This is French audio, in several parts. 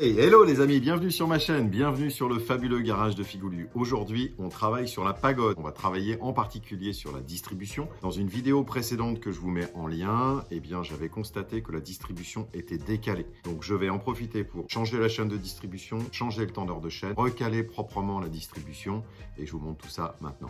Hey, hello les amis, bienvenue sur ma chaîne, bienvenue sur le fabuleux garage de Figoulu. Aujourd'hui, on travaille sur la pagode. On va travailler en particulier sur la distribution. Dans une vidéo précédente que je vous mets en lien, eh bien, j'avais constaté que la distribution était décalée. Donc, je vais en profiter pour changer la chaîne de distribution, changer le tendeur de chaîne, recaler proprement la distribution et je vous montre tout ça maintenant.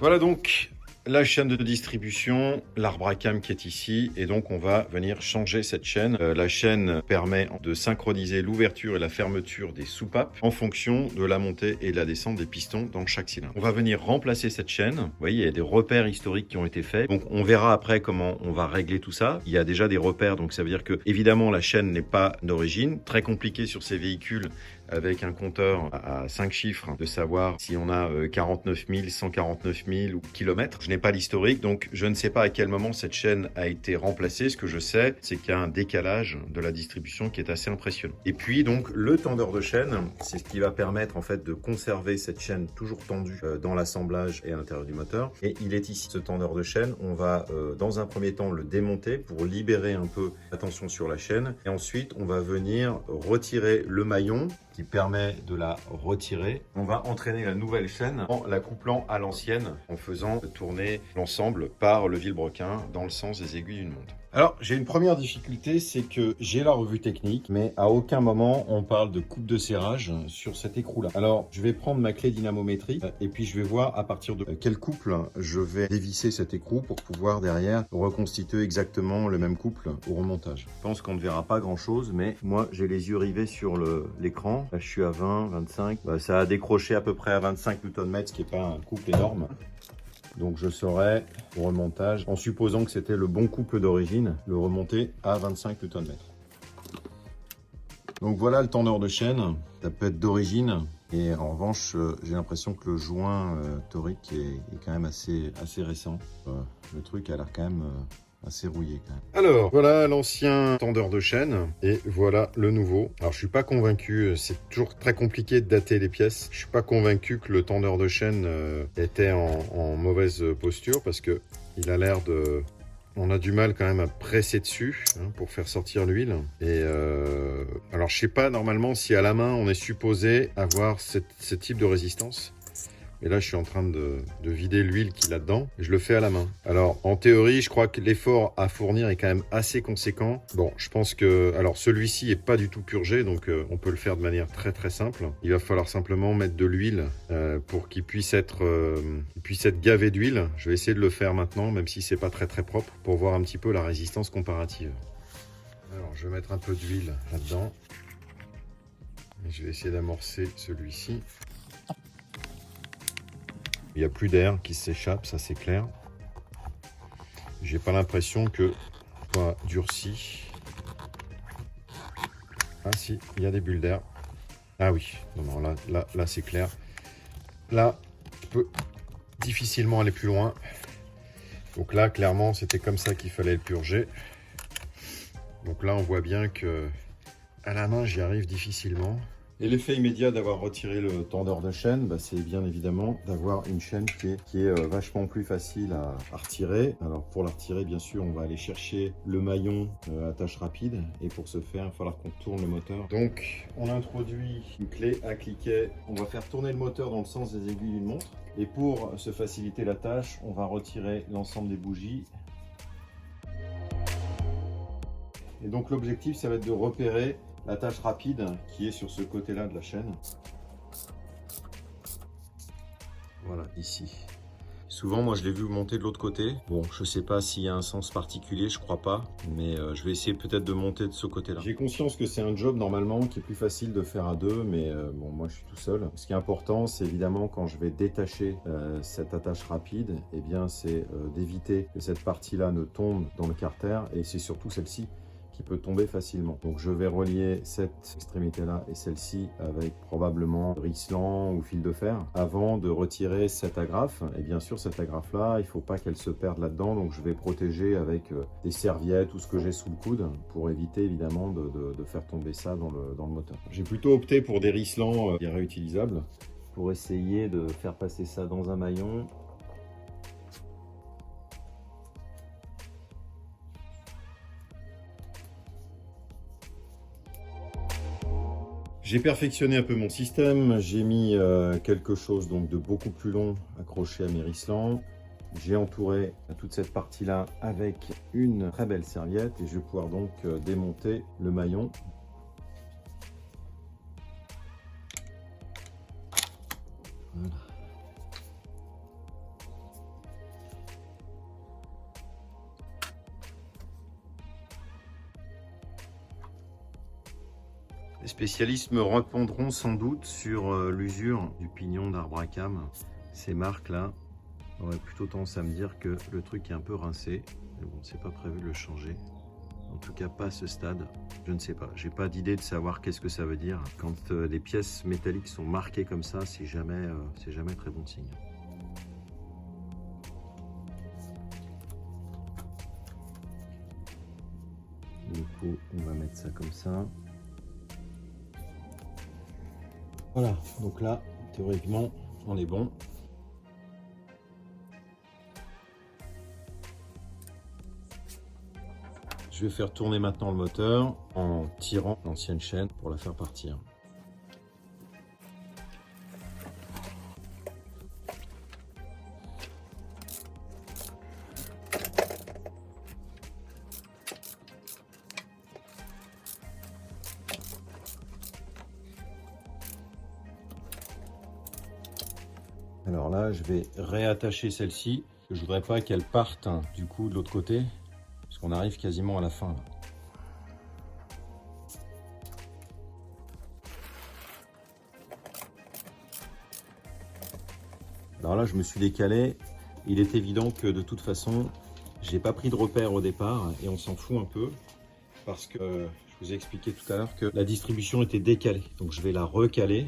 Voilà donc la chaîne de distribution, l'arbre à cam qui est ici, et donc on va venir changer cette chaîne. La chaîne permet de synchroniser l'ouverture et la fermeture des soupapes en fonction de la montée et de la descente des pistons dans chaque cylindre. On va venir remplacer cette chaîne. Vous voyez, il y a des repères historiques qui ont été faits. Donc on verra après comment on va régler tout ça. Il y a déjà des repères, donc ça veut dire que évidemment la chaîne n'est pas d'origine. Très compliqué sur ces véhicules avec un compteur à 5 chiffres de savoir si on a 49 000, 149 000 ou kilomètres. Je n'ai pas l'historique, donc je ne sais pas à quel moment cette chaîne a été remplacée. Ce que je sais, c'est qu'il y a un décalage de la distribution qui est assez impressionnant. Et puis donc le tendeur de chaîne, c'est ce qui va permettre en fait de conserver cette chaîne toujours tendue dans l'assemblage et à l'intérieur du moteur. Et il est ici ce tendeur de chaîne. On va dans un premier temps le démonter pour libérer un peu la tension sur la chaîne. Et ensuite, on va venir retirer le maillon qui permet de la retirer. On va entraîner la nouvelle chaîne en la couplant à l'ancienne en faisant tourner l'ensemble par le vilebrequin dans le sens des aiguilles d'une montre. Alors, j'ai une première difficulté, c'est que j'ai la revue technique, mais à aucun moment on parle de coupe de serrage sur cet écrou-là. Alors, je vais prendre ma clé dynamométrique et puis je vais voir à partir de quel couple je vais dévisser cet écrou pour pouvoir derrière reconstituer exactement le même couple au remontage. Je pense qu'on ne verra pas grand-chose, mais moi j'ai les yeux rivés sur l'écran. Là, je suis à 20, 25. Ça a décroché à peu près à 25 Nm, ce qui n'est pas un couple énorme. Donc je saurais, au remontage, en supposant que c'était le bon couple d'origine, le remonter à 25 Nm. Donc voilà le tendeur de chaîne, ça peut être d'origine. Et en revanche, j'ai l'impression que le joint torique est quand même assez récent. Le truc a l'air quand même assez rouillé quand même. Alors, voilà l'ancien tendeur de chaîne et voilà le nouveau. Alors, je suis pas convaincu, c'est toujours très compliqué de dater les pièces. Je suis pas convaincu que le tendeur de chaîne était en mauvaise posture parce que il a l'air de... On a du mal quand même à presser dessus pour faire sortir l'huile. Et alors, je sais pas normalement si à la main on est supposé avoir ce type de résistance. Et là, je suis en train de vider l'huile qu'il a dedans. Et je le fais à la main. Alors, en théorie, je crois que l'effort à fournir est quand même assez conséquent. Bon, je pense que... Alors, celui-ci est pas du tout purgé, donc on peut le faire de manière très simple. Il va falloir simplement mettre de l'huile pour qu'il puisse être gavé d'huile. Je vais essayer de le faire maintenant, même si c'est pas très propre, pour voir un petit peu la résistance comparative. Alors, je vais mettre un peu d'huile là-dedans. Et je vais essayer d'amorcer celui-ci. Il n'y a plus d'air qui s'échappe, ça c'est clair. J'ai pas l'impression que soit durci. Ah si, il y a des bulles d'air. Ah oui, non, là c'est clair. Là, je peux difficilement aller plus loin. Donc là, clairement, c'était comme ça qu'il fallait le purger. Donc là, on voit bien que à la main, j'y arrive difficilement. Et l'effet immédiat d'avoir retiré le tendeur de chaîne, c'est bien évidemment d'avoir une chaîne qui est vachement plus facile à retirer. Alors pour la retirer, bien sûr, on va aller chercher le maillon à tâche rapide. Et pour ce faire, il va falloir qu'on tourne le moteur. Donc on introduit une clé à cliquet. On va faire tourner le moteur dans le sens des aiguilles d'une montre. Et pour se faciliter la tâche, on va retirer l'ensemble des bougies. Et donc l'objectif, ça va être de repérer la tâche rapide qui est sur ce côté-là de la chaîne. Voilà, ici. Souvent, moi, je l'ai vu monter de l'autre côté. Bon, je sais pas s'il y a un sens particulier, je crois pas. Mais je vais essayer peut-être de monter de ce côté-là. J'ai conscience que c'est un job, normalement, qui est plus facile de faire à deux. Mais bon, moi, je suis tout seul. Ce qui est important, c'est évidemment, quand je vais détacher cette attache rapide, eh bien, c'est d'éviter que cette partie-là ne tombe dans le carter. Et c'est surtout celle-ci qui peut tomber facilement. Donc je vais relier cette extrémité-là et celle-ci avec probablement risselant ou fil de fer avant de retirer cette agrafe. Et bien sûr, cette agrafe-là, il ne faut pas qu'elle se perde là-dedans. Donc je vais protéger avec des serviettes ou ce que j'ai sous le coude pour éviter évidemment de faire tomber ça dans le moteur. J'ai plutôt opté pour des risselants réutilisables pour essayer de faire passer ça dans un maillon. J'ai perfectionné un peu mon système, j'ai mis quelque chose donc de beaucoup plus long accroché à mes risselants. J'ai entouré toute cette partie-là avec une très belle serviette et je vais pouvoir donc démonter le maillon. Voilà. Les spécialistes me répondront sans doute sur l'usure du pignon d'arbre à cames. Ces marques-là auraient plutôt tendance à me dire que le truc est un peu rincé. Mais bon, c'est pas prévu de le changer. En tout cas, pas à ce stade. Je ne sais pas. J'ai pas d'idée de savoir qu'est-ce que ça veut dire. Quand les pièces métalliques sont marquées comme ça, c'est jamais très bon signe. Du coup, on va mettre ça comme ça. Voilà, donc là, théoriquement, on est bon. Je vais faire tourner maintenant le moteur en tirant l'ancienne chaîne pour la faire partir. Alors là, je vais réattacher celle-ci. Je voudrais pas qu'elle parte du coup de l'autre côté, parce qu'on arrive quasiment à la fin. Là. Alors là, je me suis décalé. Il est évident que de toute façon, j'ai pas pris de repère au départ et on s'en fout un peu parce que je vous ai expliqué tout à l'heure que la distribution était décalée. Donc je vais la recaler.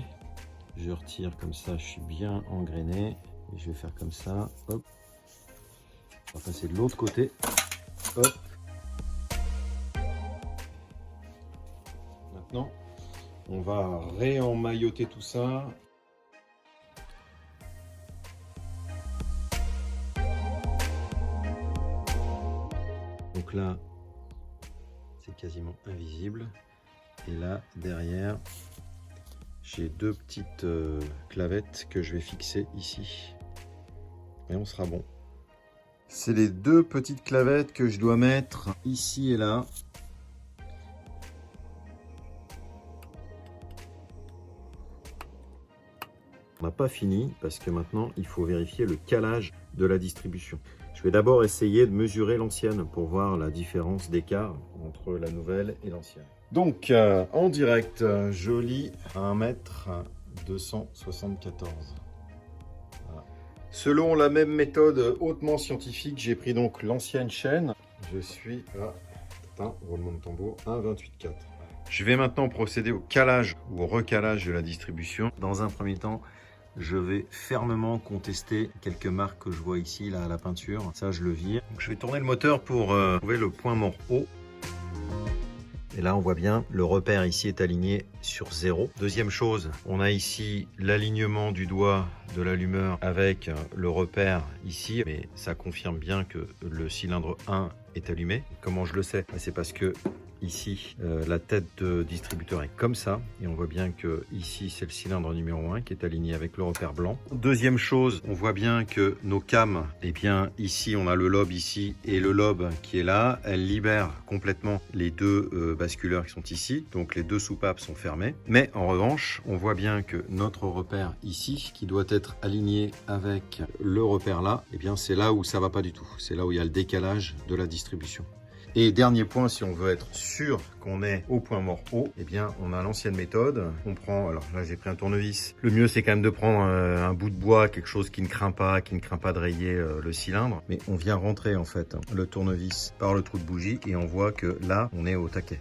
Je retire comme ça, je suis bien engrainé. Et je vais faire comme ça, hop. On va passer de l'autre côté, hop. Maintenant, on va réemmailloter tout ça. Donc là, c'est quasiment invisible. Et là, derrière, j'ai deux petites clavettes que je vais fixer ici. Et on sera bon. C'est les deux petites clavettes que je dois mettre ici et là. On n'a pas fini parce que maintenant, il faut vérifier le calage de la distribution. Je vais d'abord essayer de mesurer l'ancienne pour voir la différence d'écart entre la nouvelle et l'ancienne. Donc, en direct, je lis à 1,274 m. Voilà. Selon la même méthode hautement scientifique, j'ai pris donc l'ancienne chaîne. Je suis à, roulement de tambour, 1,28,4. Je vais maintenant procéder au calage ou au recalage de la distribution. Dans un premier temps, je vais fermement contester quelques marques que je vois ici là, à la peinture. Ça, je le vire. Donc, je vais tourner le moteur pour trouver le point mort haut. Et là, on voit bien, le repère ici est aligné sur 0. Deuxième chose, on a ici l'alignement du doigt de l'allumeur avec le repère ici. Mais ça confirme bien que le cylindre 1 est allumé. Comment je le sais? C'est parce que ici, la tête de distributeur est comme ça. Et on voit bien que ici, c'est le cylindre numéro 1 qui est aligné avec le repère blanc. Deuxième chose, on voit bien que nos cames, eh bien, ici, on a le lobe ici et le lobe qui est là. Elle libère complètement les deux basculeurs qui sont ici. Donc, les deux soupapes sont fermées. Mais en revanche, on voit bien que notre repère ici, qui doit être aligné avec le repère là, eh bien, c'est là où ça va pas du tout. C'est là où il y a le décalage de la distribution. Et dernier point, si on veut être sûr qu'on est au point mort haut, eh bien, on a l'ancienne méthode. On prend, alors là, j'ai pris un tournevis. Le mieux, c'est quand même de prendre un bout de bois, quelque chose qui ne craint pas de rayer le cylindre. Mais on vient rentrer, en fait, le tournevis par le trou de bougie et on voit que là, on est au taquet.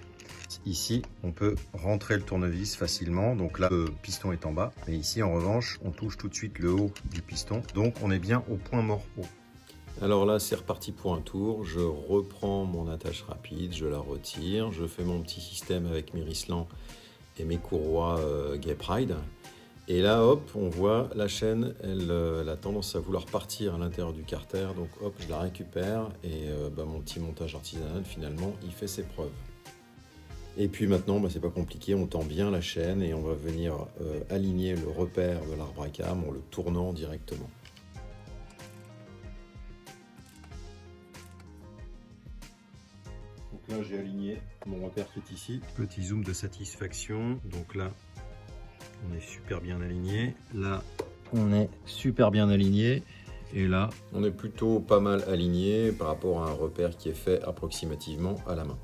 Ici, on peut rentrer le tournevis facilement. Donc là, le piston est en bas. Mais ici, en revanche, on touche tout de suite le haut du piston. Donc, on est bien au point mort haut. Alors là, c'est reparti pour un tour. Je reprends mon attache rapide, je la retire. Je fais mon petit système avec mes risselants et mes courroies Gap-Ride. Et là, hop, on voit la chaîne, elle a tendance à vouloir partir à l'intérieur du carter. Donc hop, je la récupère et mon petit montage artisanal, finalement, il fait ses preuves. Et puis maintenant, c'est pas compliqué, on tend bien la chaîne et on va venir aligner le repère de l'arbre à cam en le tournant directement. Donc là, j'ai aligné mon repère qui est ici. Petit zoom de satisfaction. Donc là, on est super bien aligné. Là, on est super bien aligné. Et là, on est plutôt pas mal aligné par rapport à un repère qui est fait approximativement à la main.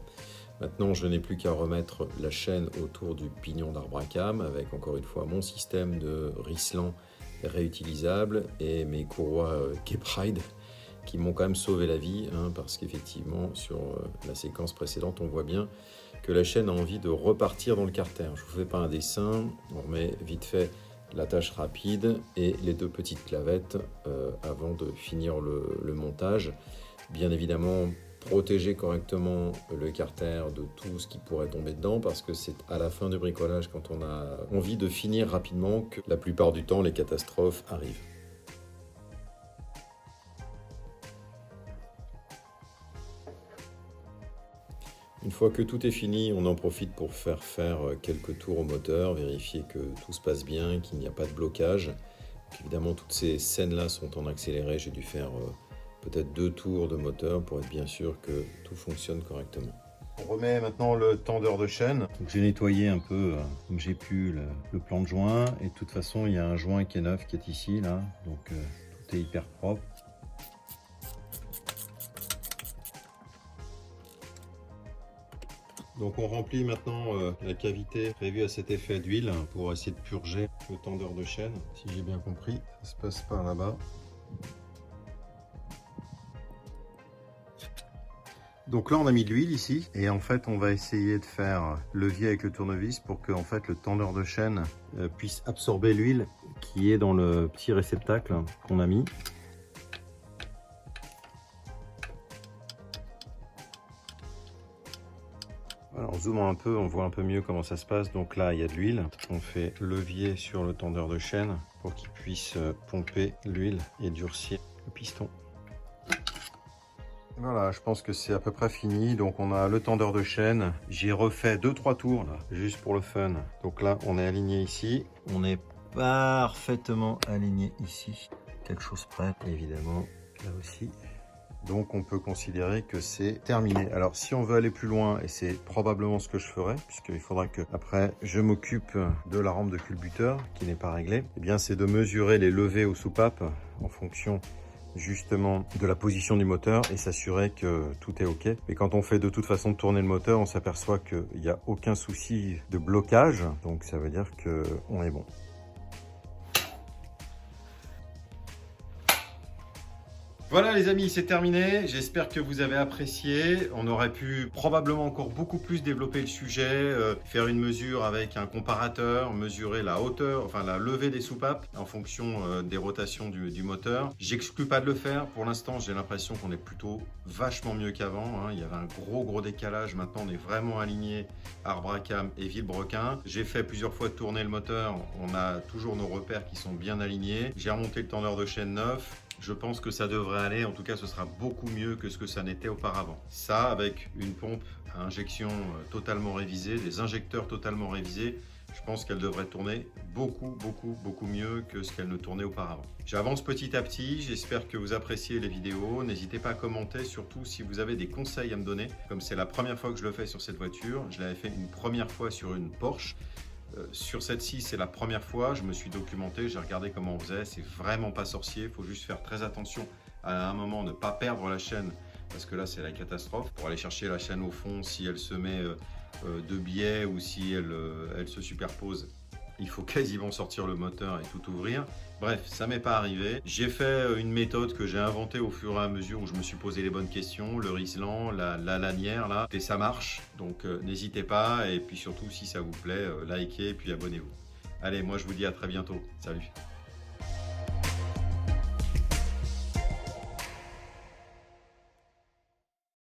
Maintenant, je n'ai plus qu'à remettre la chaîne autour du pignon d'arbre à cam avec encore une fois mon système de Rislan réutilisable et mes courroies K-Pride qui m'ont quand même sauvé la vie, parce qu'effectivement, sur la séquence précédente, on voit bien que la chaîne a envie de repartir dans le carter. Je ne vous fais pas un dessin, on remet vite fait l'attache rapide et les deux petites clavettes avant de finir le montage. Bien évidemment, protéger correctement le carter de tout ce qui pourrait tomber dedans parce que c'est à la fin du bricolage, quand on a envie de finir rapidement, que la plupart du temps les catastrophes arrivent. Une fois que tout est fini, on en profite pour faire quelques tours au moteur, vérifier que tout se passe bien, qu'il n'y a pas de blocage. Donc évidemment, toutes ces scènes-là sont en accéléré. J'ai dû faire peut-être 2 tours de moteur pour être bien sûr que tout fonctionne correctement. On remet maintenant le tendeur de chaîne. J'ai nettoyé un peu comme j'ai pu le plan de joint. Et de toute façon, il y a un joint qui est neuf qui est ici, là. Donc tout est hyper propre. Donc on remplit maintenant la cavité prévue à cet effet d'huile pour essayer de purger le tendeur de chaîne. Si j'ai bien compris, ça se passe par là-bas. Donc là on a mis de l'huile ici et en fait on va essayer de faire levier avec le tournevis pour que en fait, le tendeur de chaîne puisse absorber l'huile qui est dans le petit réceptacle qu'on a mis. Alors, en zoomant un peu, on voit un peu mieux comment ça se passe. Donc là, il y a de l'huile. On fait levier sur le tendeur de chaîne pour qu'il puisse pomper l'huile et durcir le piston. Voilà, je pense que c'est à peu près fini. Donc on a le tendeur de chaîne. J'ai refait 2-3 tours là, juste pour le fun. Donc là, on est aligné ici. On est parfaitement aligné ici. Quelque chose près, évidemment, là aussi. Donc on peut considérer que c'est terminé. Alors si on veut aller plus loin, et c'est probablement ce que je ferai, puisqu'il faudra que après je m'occupe de la rampe de culbuteur qui n'est pas réglée, eh bien c'est de mesurer les levées aux soupapes en fonction justement de la position du moteur et s'assurer que tout est ok. Et quand on fait de toute façon tourner le moteur, on s'aperçoit qu'il n'y a aucun souci de blocage, donc ça veut dire qu'on est bon. Voilà les amis, c'est terminé. J'espère que vous avez apprécié. On aurait pu probablement encore beaucoup plus développer le sujet, faire une mesure avec un comparateur, mesurer la hauteur, enfin la levée des soupapes en fonction des rotations du moteur. J'exclus pas de le faire. Pour l'instant, j'ai l'impression qu'on est plutôt vachement mieux qu'avant. Il y avait un gros décalage. Maintenant, on est vraiment aligné arbre à cam et vilebrequin. J'ai fait plusieurs fois tourner le moteur. On a toujours nos repères qui sont bien alignés. J'ai remonté le tendeur de chaîne neuf. Je pense que ça devrait aller, en tout cas ce sera beaucoup mieux que ce que ça n'était auparavant. Ça avec une pompe à injection totalement révisée, des injecteurs totalement révisés, je pense qu'elle devrait tourner beaucoup mieux que ce qu'elle ne tournait auparavant. J'avance petit à petit, j'espère que vous appréciez les vidéos. N'hésitez pas à commenter, surtout si vous avez des conseils à me donner. Comme c'est la première fois que je le fais sur cette voiture, je l'avais fait une première fois sur une Porsche. Sur cette-ci, c'est la première fois, je me suis documenté, j'ai regardé comment on faisait, c'est vraiment pas sorcier, il faut juste faire très attention à un moment, ne pas perdre la chaîne, parce que là c'est la catastrophe. Pour aller chercher la chaîne au fond, si elle se met de biais ou si elle se superpose, il faut quasiment sortir le moteur et tout ouvrir. Bref, ça m'est pas arrivé. J'ai fait une méthode que j'ai inventée au fur et à mesure où je me suis posé les bonnes questions, le Rislan, la lanière là, et ça marche. Donc n'hésitez pas et puis surtout si ça vous plaît, likez et puis abonnez-vous. Allez, moi je vous dis à très bientôt. Salut.